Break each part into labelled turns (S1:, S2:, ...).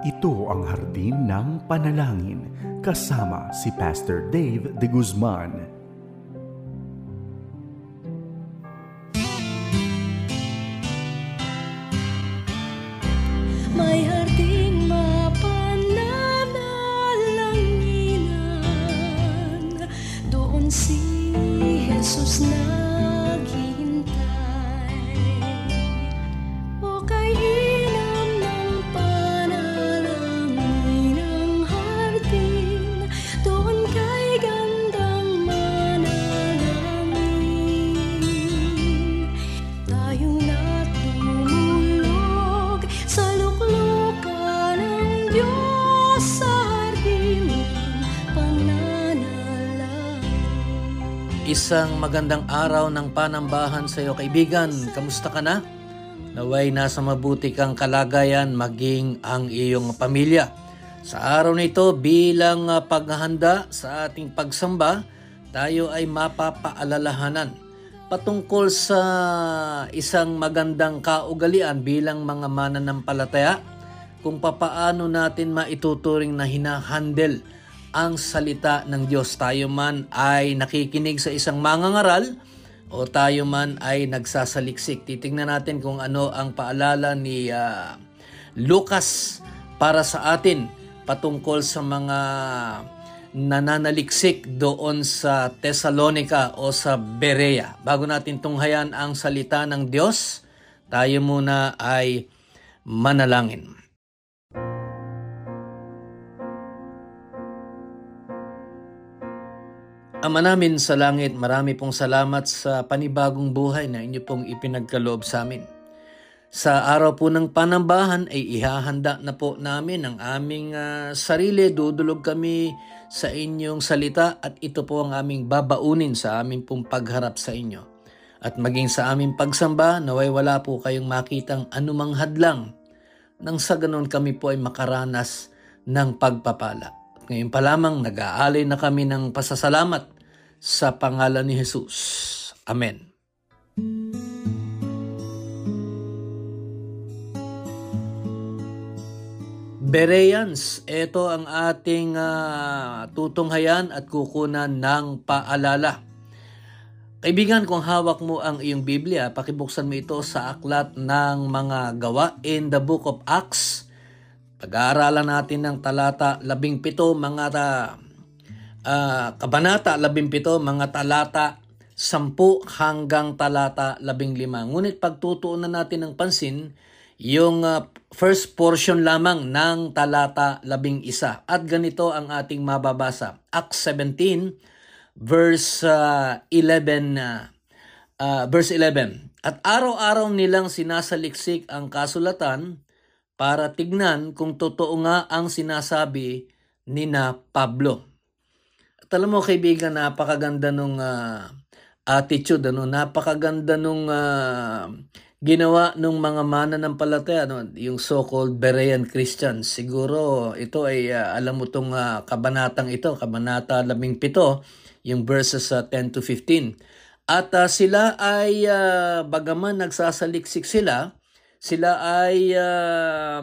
S1: Ito ang Hardin ng Panalangin kasama si Pastor Dave de Guzman.
S2: May harding mapananalanginan, doon si Jesus naghihintay. O kay ilam ng panalangin ang hardin, doon kay gandang manalangin. Tayong natulog sa luklukan ng Diyos sa hardin ng pananalangin.
S3: Isang magandang araw ng panambahan sa iyo, kaibigan. Kamusta ka na? Naway nasa mabuti kang kalagayan maging ang iyong pamilya. Sa araw na ito, bilang paghahanda sa ating pagsamba, tayo ay mapapaalalahanan patungkol sa isang magandang kaugalian bilang mga mananampalataya, kung papaano natin maituturing na hinahandle ang salita ng Diyos. Tayo man ay nakikinig sa isang mangangaral o tayo man ay nagsasaliksik. Titingnan natin kung ano ang paalala ni Lucas para sa atin patungkol sa mga nananaliksik doon sa Thessalonica o sa Berea. Bago natin tunghayan ang salita ng Diyos, tayo muna ay manalangin. Ama namin sa langit, marami pong salamat sa panibagong buhay na inyo pong ipinagkaloob sa amin. Sa araw po ng panambahan ay ihahanda na po namin ang aming sarili. Dudulog kami sa inyong salita at ito po ang aming babaunin sa aming pong pagharap sa inyo. At maging sa aming pagsamba, naway wala po kayong makitang anumang hadlang nang sa ganon kami po ay makaranas ng pagpapala. At ngayon pa lamang nag-aalay na kami ng pasasalamat sa pangalan ni Jesus. Amen. Bereans, ito ang ating tutunghayan at kukunan ng paalala. Kaibigan, kung hawak mo ang iyong Biblia, pakibuksan mo ito sa aklat ng mga gawa in the book of Acts. Pag-aaralan natin ng talata 17, kabanata 17, mga talata 10 hanggang talata 15. Ngunit pagtutuunan natin ng pansin yung first portion lamang ng talata 11. At ganito ang ating mababasa. Acts 17 verse 11. At araw-araw nilang sinasaliksik ang kasulatan para tignan kung totoo nga ang sinasabi ni na Pablo. At alam mo kaibigan, napakaganda nung attitude, napakaganda nung ginawa nung mga mananampalataya, yung so-called Berean Christians. Siguro ito ay alam mo tong kabanatang ito, kabanata 17, yung verses 10 to 15. At sila ay bagaman nagsasaliksik sila ay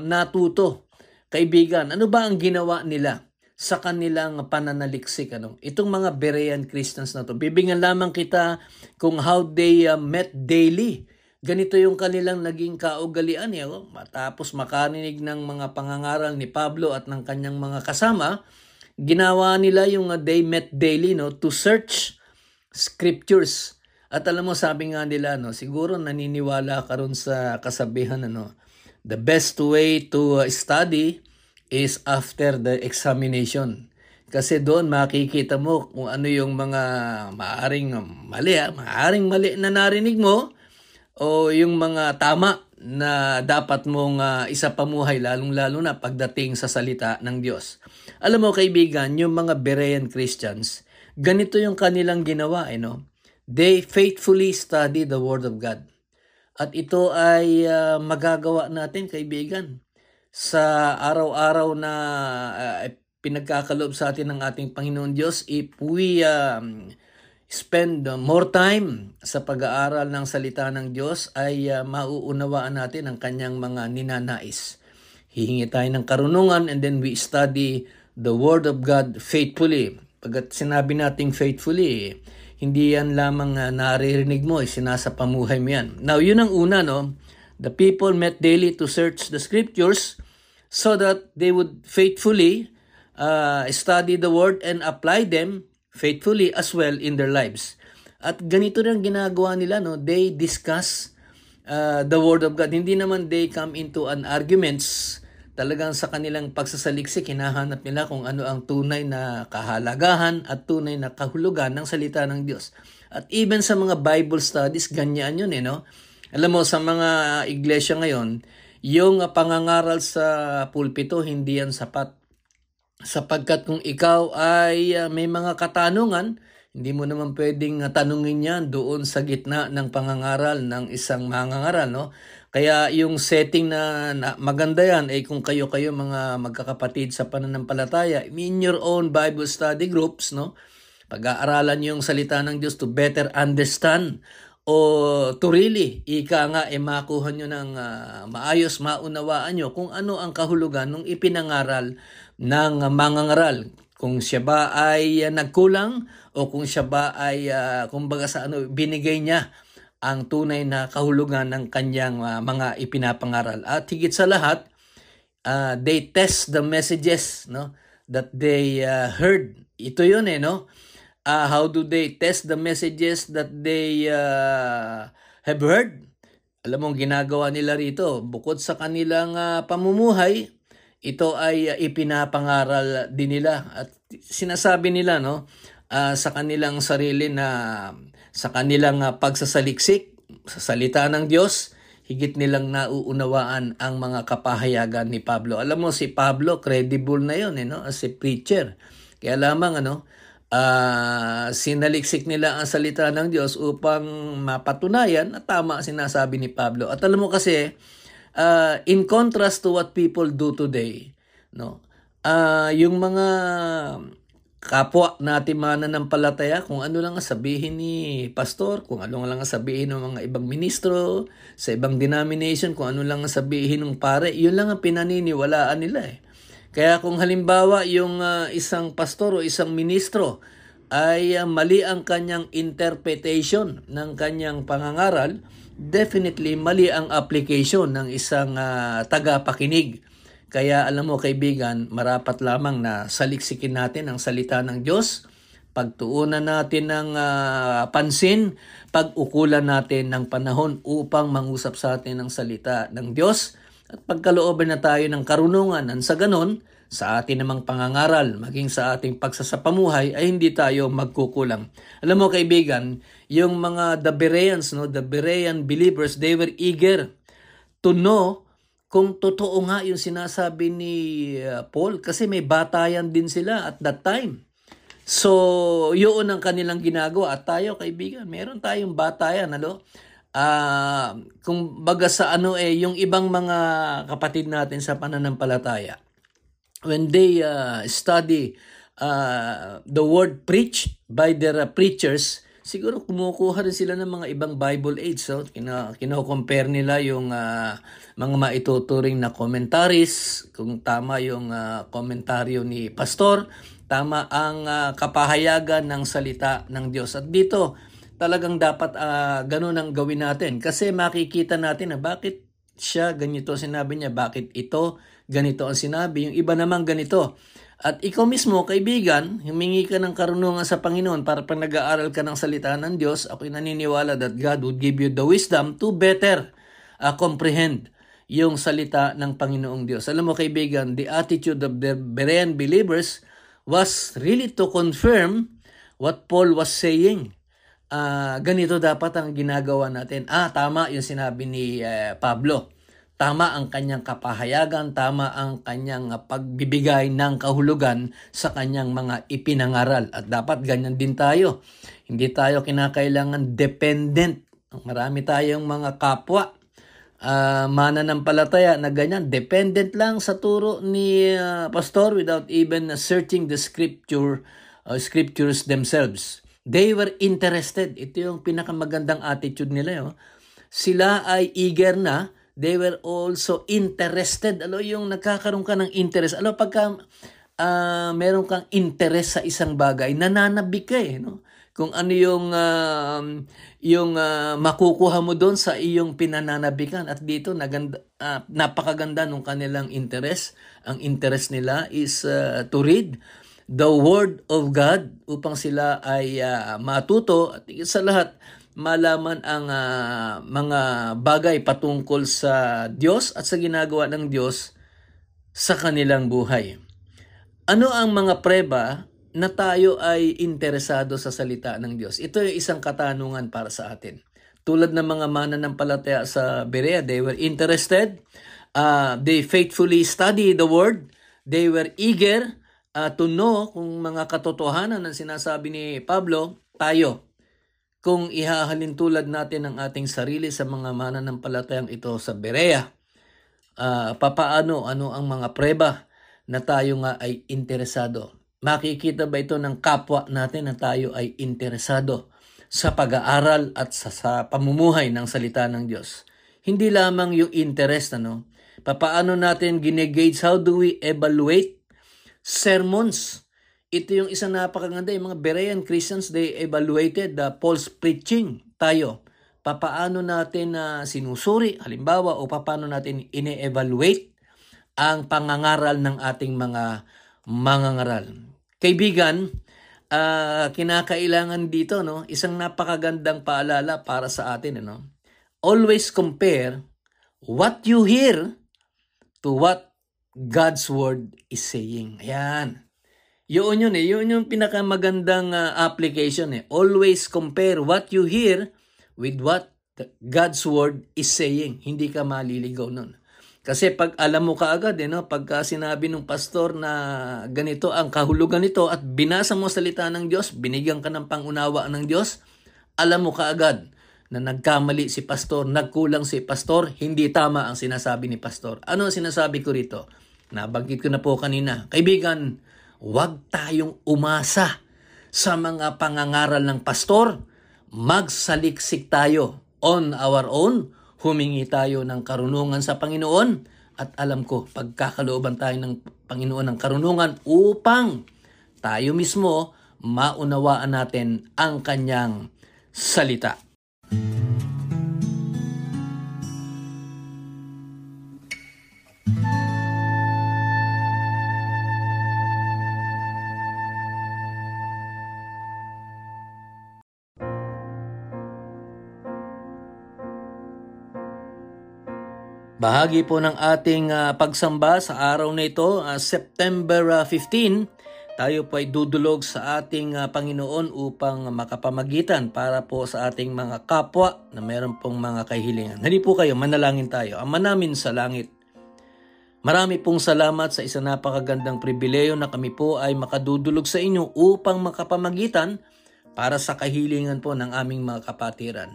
S3: natuto. Kaibigan, ano ba ang ginawa nila sa kanilang pananaliksik? Itong mga Berean Christians na to, bibigyan lamang kita kung how they met daily. Ganito yung kanilang naging kaugalian. Matapos makarinig ng mga pangangaral ni Pablo at ng kanyang mga kasama, ginawa nila yung they met daily to search scriptures. At alam mo, sabi nga nila, siguro naniniwala ka ron sa kasabihan, the best way to study is after the examination. Kasi doon makikita mo kung ano yung mga maaring mali na narinig mo o yung mga tama na dapat mong isapamuhay, lalong-lalo na pagdating sa salita ng Diyos. Alam mo kaibigan, yung mga Berean Christians, ganito yung kanilang ginawa. They faithfully study the Word of God. At ito ay magagawa natin kaibigan sa araw-araw na pinagkakaloob sa atin ng ating Panginoon Diyos if we spend more time sa pag-aaral ng salita ng Diyos ay mauunawaan natin ang kanyang mga ninanais. hihingi tayo ng karunungan, and then we study the Word of God faithfully. Pagkat sinabi nating faithfully, hindi yan lamang naririnig mo, sinasapamuhay mo yan. Now, yun ang una, no? The people met daily to search the scriptures so that they would faithfully study the Word and apply them faithfully as well in their lives. At ganito rin ginagawa nila, no? They discuss the Word of God. Hindi naman they come into an arguments. Talagang sa kanilang pagsasaliksik, hinahanap nila kung ano ang tunay na kahalagahan at tunay na kahulugan ng salita ng Diyos. At even sa mga Bible studies, ganyan yun no? Alam mo, sa mga iglesia ngayon, yung pangangaral sa pulpito, hindi yan sapat. Sapagkat kung ikaw ay may mga katanungan, hindi mo naman pwedeng tanungin yan doon sa gitna ng pangangaral ng isang mangangaral, no? Kaya yung setting na maganda yan ay kung kayo mga magkakapatid sa pananampalataya, in your own Bible study groups, no? Pag-aaralan niyo yung salita ng Diyos to better understand o to really, makuha nyo ng maayos, maunawaan nyo kung ano ang kahulugan ng ipinangaral ng mangangaral. Kung siya ba ay nagkulang o kung siya ba ay binigay niya ang tunay na kahulugan ng kanyang mga ipinapangaral. At higit sa lahat, they test the messages, no, that they heard. Ito yun no? How do they test the messages that they have heard? Alam mo, ginagawa nila rito, bukod sa kanilang pamumuhay, ito ay ipinapangaral din nila. At sinasabi nila, no, sa kanilang sarili na sa kanilang pagsasaliksik sa salita ng Diyos, higit nilang nauunawaan ang mga kapahayagan ni Pablo. Alam mo, si Pablo, credible na yun no, as a preacher. Kaya lamang sinaliksik nila ang salita ng Diyos upang mapatunayan na tama sinasabi ni Pablo. At alam mo kasi, in contrast to what people do today, no, yung mga kapwa natin mananampalataya, kung ano lang ang sabihin ni pastor, kung ano lang ang sabihin ng mga ibang ministro sa ibang denomination, kung ano lang ang sabihin ng pare, yun lang ang pinaniniwalaan nila Kaya kung halimbawa yung isang pastor o isang ministro ay mali ang kanyang interpretation ng kanyang pangangaral, definitely mali ang application ng isang tagapakinig. Kaya alam mo kaibigan, marapat lamang na saliksikin natin ang salita ng Diyos, pagtuunan natin ng pansin, pag-ukulan natin ng panahon upang mangusap sa atin ng salita ng Diyos, at pagkalooban na tayo ng karunungan, sa ganon, sa atin namang pangangaral, maging sa ating pagsasapamuhay, ay hindi tayo magkukulang. Alam mo kaibigan, yung mga the Bereans, no, the Berean believers, they were eager to know kung totoo nga yung sinasabi ni Paul, kasi may batayan din sila at that time. So, yun ang kanilang ginagawa. At tayo, kaibigan, meron tayong batayan, kung baga sa yung ibang mga kapatid natin sa pananampalataya, when they study the word preached by their preachers, siguro kumukuha rin sila ng mga ibang Bible aids. So, kino-compare nila yung mga maituturing na commentaries, kung tama yung komentaryo ni pastor, tama ang kapahayagan ng salita ng Diyos. At dito, talagang dapat ganun ang gawin natin. Kasi makikita natin na bakit siya ganito sinabi niya, bakit ito ganito ang sinabi, yung iba naman ganito. At ikaw mismo, kaibigan, humingi ka ng karunungan sa Panginoon para pag nag-aaral ka ng salita ng Diyos, ako'y naniniwala that God would give you the wisdom to better comprehend yung salita ng Panginoong Diyos. Alam mo kaibigan, the attitude of the Berean believers was really to confirm what Paul was saying. Ganito dapat ang ginagawa natin. Tama yung sinabi ni Pablo. Tama ang kanyang kapahayagan, tama ang kanyang pagbibigay ng kahulugan sa kanyang mga ipinangaral. At dapat ganyan din tayo. Hindi tayo kinakailangan dependent. Marami tayong mga kapwa mananampalataya na ganyan. Dependent lang sa turo ni pastor without even searching the scriptures themselves. They were interested. Ito yung pinakamagandang attitude nila. Sila ay eager na They were also interested. Yung nagkakaroon ka ng interest. Pagka meron kang interest sa isang bagay, nananabik ka no? Kung ano yung makukuha mo doon sa iyong pinananabikan. At dito, napakaganda nung kanilang interest. Ang interest nila is to read the Word of God upang sila ay matuto at sa lahat malaman ang mga bagay patungkol sa Diyos at sa ginagawa ng Diyos sa kanilang buhay. Ano ang mga preba na tayo ay interesado sa salita ng Diyos? Ito ay isang katanungan para sa atin. Tulad ng mga mananampalataya sa Berea, they were interested, they faithfully studied the Word, they were eager to know kung mga katotohanan ng sinasabi ni Pablo. Tayo, kung ihahalin tulad natin ang ating sarili sa mga mananampalatayang ito sa Berea, ano ang mga preba na tayo nga ay interesado? Makikita ba ito ng kapwa natin na tayo ay interesado sa pag-aaral at sa pamumuhay ng salita ng Diyos? Hindi lamang yung interest, papaano natin ginegauge, how do we evaluate sermons? Ito yung isang napakaganda. Yung mga Berean Christians, they evaluated Paul's preaching. Tayo, papaano natin sinusuri, halimbawa, o papaano natin ine-evaluate ang pangangaral ng ating mga mangangaral? Kaibigan, kinakailangan dito, isang napakagandang paalala para sa atin. Always compare what you hear to what God's Word is saying. Ayan. Yun yung pinakamagandang application. Always compare what you hear with what God's Word is saying. Hindi ka maliligaw nun. Kasi pag alam mo kaagad, pagka sinabi ng pastor na ganito ang kahulugan nito at binasa mo salita ng Diyos, binigyan ka ng pangunawa ng Diyos, alam mo kaagad na nagkamali si pastor, nagkulang si pastor, hindi tama ang sinasabi ni pastor. Ano ang sinasabi ko rito? Nabanggit ko na po kanina. Kaibigan, huwag tayong umasa sa mga pangangaral ng pastor. Magsaliksik tayo on our own. Humingi tayo ng karunungan sa Panginoon at alam ko, pagkakalooban tayo ng Panginoon ng karunungan upang tayo mismo maunawaan natin ang kanyang salita. Bahagi po ng ating pagsamba sa araw na ito, September 15, tayo po ay dudulog sa ating Panginoon upang makapamagitan para po sa ating mga kapwa na meron pong mga kahilingan. Hali po kayo, manalangin tayo. Ama namin sa langit, marami pong salamat sa isang napakagandang pribileyo na kami po ay makadudulog sa inyo upang makapamagitan para sa kahilingan po ng aming mga kapatiran.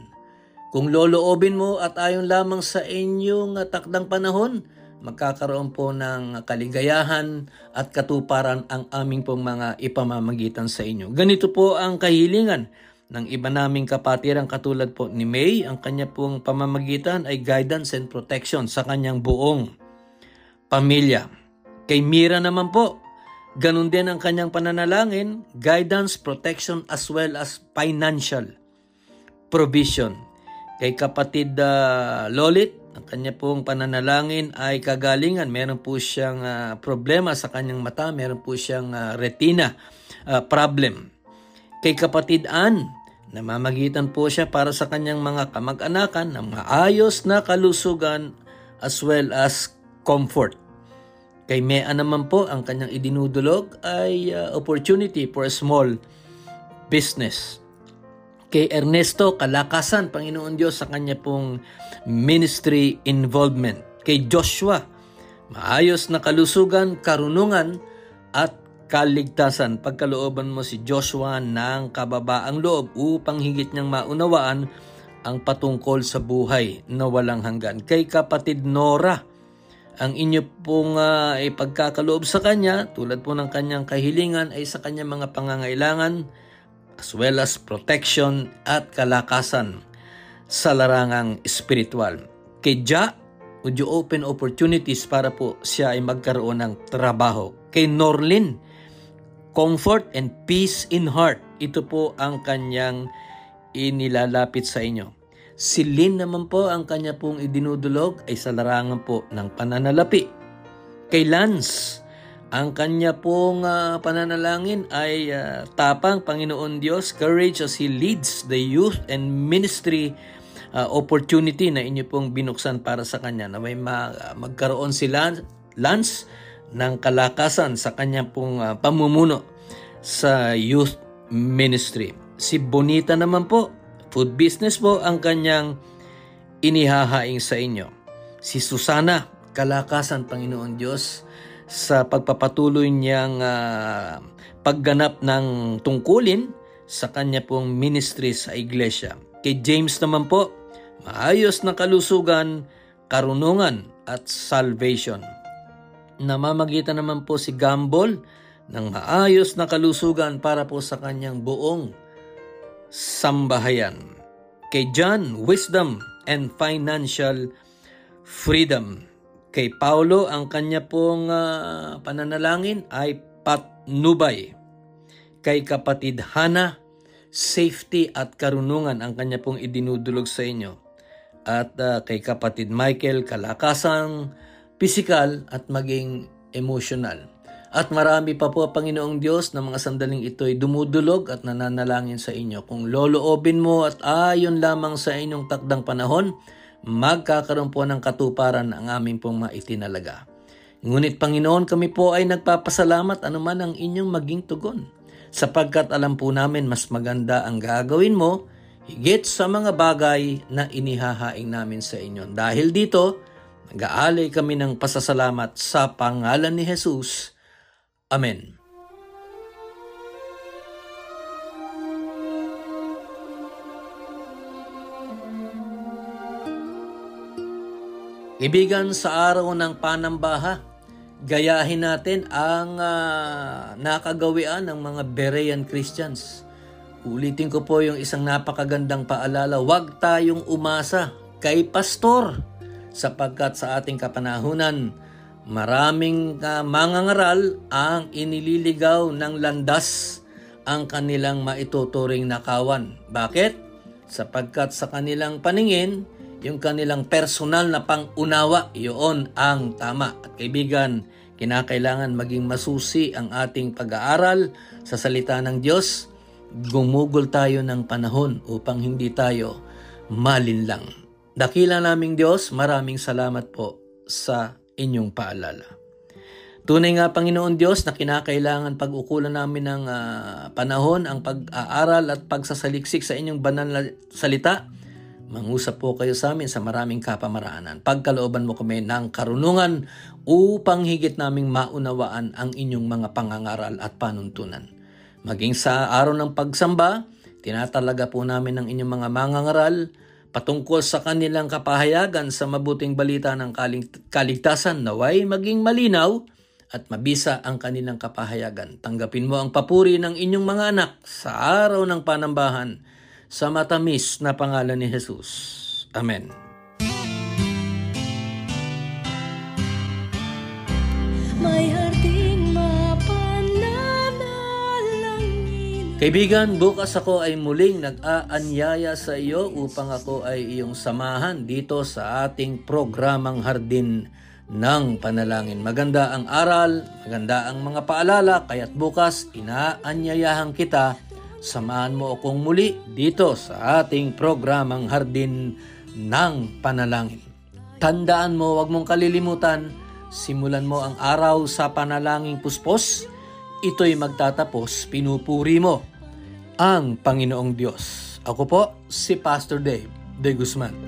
S3: Kung loloobin mo at ayon lamang sa inyong takdang panahon, magkakaroon po ng kaligayahan at katuparan ang aming pong mga ipamamagitan sa inyo. Ganito po ang kahilingan ng iba naming kapatiran katulad po ni May. Ang kanya pong pamamagitan ay guidance and protection sa kanyang buong pamilya. Kay Mira naman po, ganun din ang kanyang pananalangin, guidance, protection as well as financial provision. Kay kapatid Lolit, ang kanya pong pananalangin ay kagalingan. Meron po siyang problema sa kanyang mata, meron po siyang retina problem. Kay kapatid Ann, namamagitan po siya para sa kanyang mga kamag-anakan ng maayos na kalusugan as well as comfort. Kay Mea naman po, ang kanyang idinudulog ay opportunity for a small business. Kay Ernesto, kalakasan, Panginoon Diyos, sa kanya pong ministry involvement. Kay Joshua, maayos na kalusugan, karunungan, at kaligtasan. Pagkalooban mo si Joshua ng kababaang loob upang higit niyang maunawaan ang patungkol sa buhay na walang hanggan. Kay kapatid Nora, ang inyo pong ipagkakaloob sa kanya, tulad po ng kanyang kahilingan, ay sa kanyang mga pangangailangan, as well as protection at kalakasan sa larangang espiritual. Kay Ja, would you open opportunities para po siya ay magkaroon ng trabaho. Kay Norlin, comfort and peace in heart. Ito po ang kanyang inilalapit sa inyo. Si Lynn naman po, ang kanya pong idinudulog ay sa larangan po ng pananalapi. Kay Lance, ang kanya pong pananalangin ay tapang, Panginoon Diyos, courage as he leads the youth and ministry opportunity na inyo pong binuksan para sa kanya, na may magkaroon si Lance ng kalakasan sa kanya pong pamumuno sa youth ministry. Si Bonita naman po, food business po ang kanyang inihahaing sa inyo. Si Susana, kalakasan, Panginoon Diyos, sa pagpapatuloy niyang pagganap ng tungkulin sa kanya pong ministry sa iglesia. Kay James naman po, maayos na kalusugan, karunungan at salvation. Namamagitan naman po si Gambol ng maayos na kalusugan para po sa kanyang buong sambahayan. Kay John, wisdom and financial freedom. Kay Paulo, ang kanya pong pananalangin ay patnubay. Kay kapatid Hana, safety at karunungan ang kanya pong idinudulog sa inyo. At kay kapatid Michael, kalakasang pisikal at maging emotional. At marami pa po, Panginoong Diyos, na mga sandaling ito ay dumudulog at nananalangin sa inyo. Kung loloobin mo at ayon lamang sa inyong takdang panahon, magkakaroon po ng katuparan ang aming pong maitinalaga. Ngunit Panginoon, kami po ay nagpapasalamat anuman ang inyong maging tugon, sapagkat alam po namin mas maganda ang gagawin mo higit sa mga bagay na inihahaing namin sa inyo. Dahil dito, nag-aalay kami ng pasasalamat sa pangalan ni Jesus. Amen. Ibigan, sa araw ng panambaha, gayahin natin ang nakagawian ng mga Berean Christians. Ulitin ko po yung isang napakagandang paalala, huwag tayong umasa kay pastor, sapagkat sa ating kapanahunan, maraming mangangaral ang inililigaw ng landas ang kanilang maituturing nakawan. Bakit? Sapagkat sa kanilang paningin, yung kanilang personal na pang-unawa, iyon ang tama. At kaibigan, kinakailangan maging masusi ang ating pag-aaral sa salita ng Diyos. Gumugol tayo ng panahon upang hindi tayo malinlang. Dakila naming Diyos, maraming salamat po sa inyong paalala. Tunay nga, Panginoon Diyos, na kinakailangan pag-ukulan namin ng panahon ang pag-aaral at pagsasaliksik sa inyong banal na salita. Mangusap po kayo sa amin sa maraming kapamaraanan. Pagkalooban mo kami ng karunungan upang higit naming maunawaan ang inyong mga pangangaral at panuntunan. Maging sa araw ng pagsamba, tinatalaga po namin ang inyong mga mangangaral patungkol sa kanilang kapahayagan sa mabuting balita ng kaligtasan, naway maging malinaw at mabisa ang kanilang kapahayagan. Tanggapin mo ang papuri ng inyong mga anak sa araw ng panambahan sa matamis na pangalan ni Jesus. Amen.
S2: May harding mapananalangin.
S3: Kaibigan, bukas ako ay muling nag-aanyaya sa iyo upang ako ay iyong samahan dito sa ating programang Hardin ng Panalangin. Maganda ang aral, maganda ang mga paalala, kaya't bukas inaanyayahan kita, samahan mo akong muli dito sa ating programang Hardin ng Panalangin. Tandaan mo, huwag mong kalilimutan, simulan mo ang araw sa panalangin puspos. Ito'y magtatapos, pinupuri mo ang Panginoong Diyos. Ako po, si Pastor Dave de Guzman.